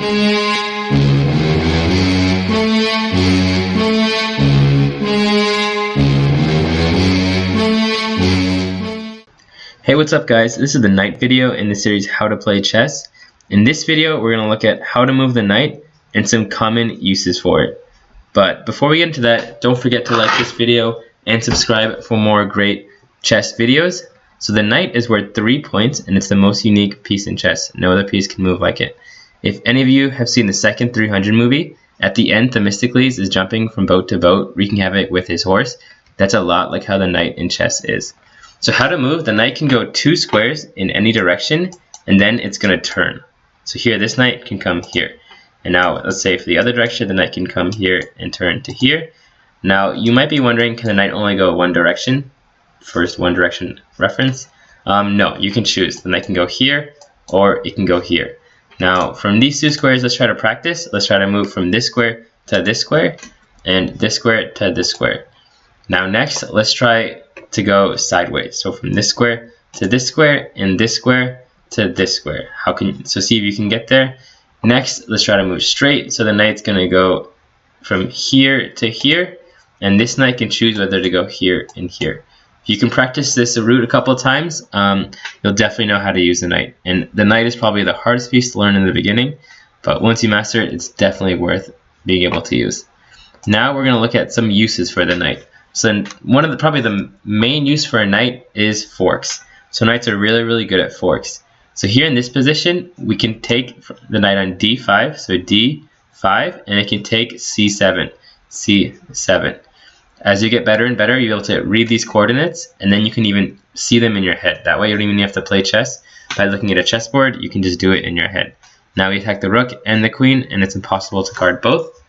Hey, what's up guys? This is the knight video in the series How to Play Chess. In this video we're going to look at how to move the knight and some common uses for it. But before we get into that, don't forget to like this video and subscribe for more great chess videos. So the knight is worth 3 points and it's the most unique piece in chess. No other piece can move like it. If any of you have seen the second 300 movie, at the end Themistocles is jumping from boat to boat, wreaking havoc with his horse. That's a lot like how the knight in chess is. So how to move, the knight can go 2 squares in any direction and then it's going to turn. So here this knight can come here. And now let's say for the other direction the knight can come here and turn to here. Now you might be wondering, can the knight only go one direction? First one direction reference. No, you can choose. The knight can go here or it can go here. Now from these 2 squares, let's try to practice. Let's try to move from this square to this square and this square to this square. Now next let's try to go sideways. So from this square to this square and this square to this square. So see if you can get there. Next let's try to move straight. So the knight's going to go from here to here and this knight can choose whether to go here and here. If you can practice this route a couple of times, you'll definitely know how to use the knight. And the knight is probably the hardest piece to learn in the beginning, but once you master it, it's definitely worth being able to use. Now we're going to look at some uses for the knight. So one of the probably the main use for a knight is forks. So knights are really good at forks. So here in this position, we can take the knight on d5, so d5, and it can take c7, c7. As you get better and better, you'll be able to read these coordinates, and then you can even see them in your head. That way you don't even have to play chess. By looking at a chessboard, you can just do it in your head. Now we attack the rook and the queen, and it's impossible to guard both.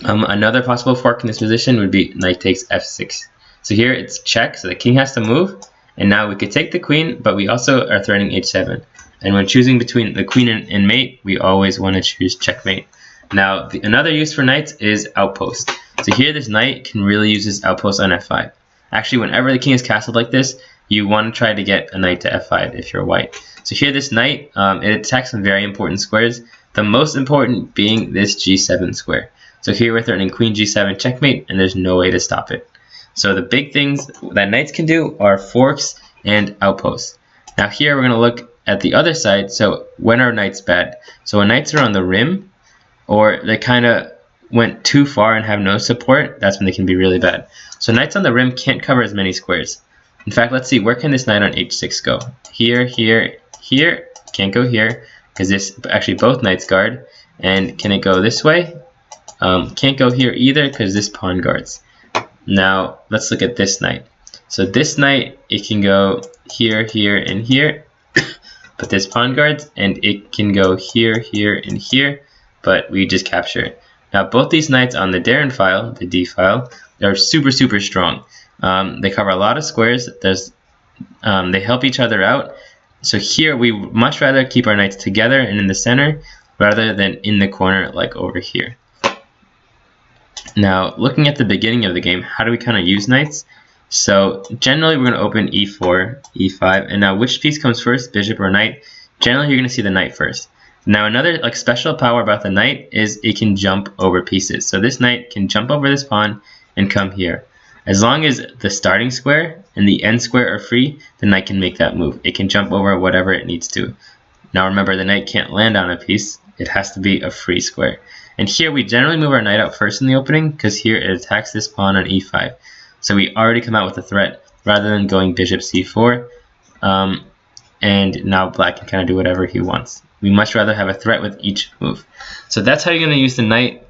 Another possible fork in this position would be knight takes f6. So here it's check, so the king has to move, and now we could take the queen, but we also are threatening h7. And when choosing between the queen and mate, we always want to choose checkmate. Now another use for knights is outpost. So here this knight can really use his outpost on f5. Actually, whenever the king is castled like this, you want to try to get a knight to f5 if you're white. So here this knight, it attacks some very important squares, the most important being this g7 square. So here we're threatening queen g7 checkmate, and there's no way to stop it. So the big things that knights can do are forks and outposts. Now here we're going to look at the other side. So when are knights bad? So when knights are on the rim, or they kind of went too far and have no support, that's when they can be really bad. So knights on the rim can't cover as many squares. In fact, let's see, where can this knight on h6 go? Here, here, here. Can't go here because this actually both knights guard. And can it go this way? Can't go here either because this pawn guards. Now let's look at this knight. So this knight, it can go here, here, and here, but this pawn guards, and it can go here, here, and here, but we just capture it. Now both these knights on the Darren file, the D file, they're super strong. They cover a lot of squares. They help each other out. So here we much rather keep our knights together and in the center rather than in the corner like over here. Now, looking at the beginning of the game, how do we kind of use knights? So generally we're going to open e4, e5, and now which piece comes first, bishop or knight? Generally you're going to see the knight first. Now another special power about the knight is it can jump over pieces. So this knight can jump over this pawn and come here. As long as the starting square and the end square are free, the knight can make that move. It can jump over whatever it needs to. Now remember, the knight can't land on a piece. It has to be a free square. And here we generally move our knight out first in the opening because here it attacks this pawn on e5. So we already come out with a threat rather than going bishop c4. And now black can kind of do whatever he wants. We much rather have a threat with each move. So that's how you're going to use the knight.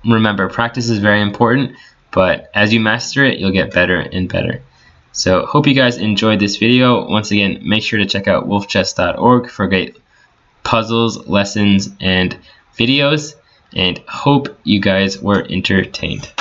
Remember, practice is very important, but as you master it, you'll get better and better. So hope you guys enjoyed this video. Once again, make sure to check out wolfchess.org for great puzzles, lessons, and videos, and hope you guys were entertained.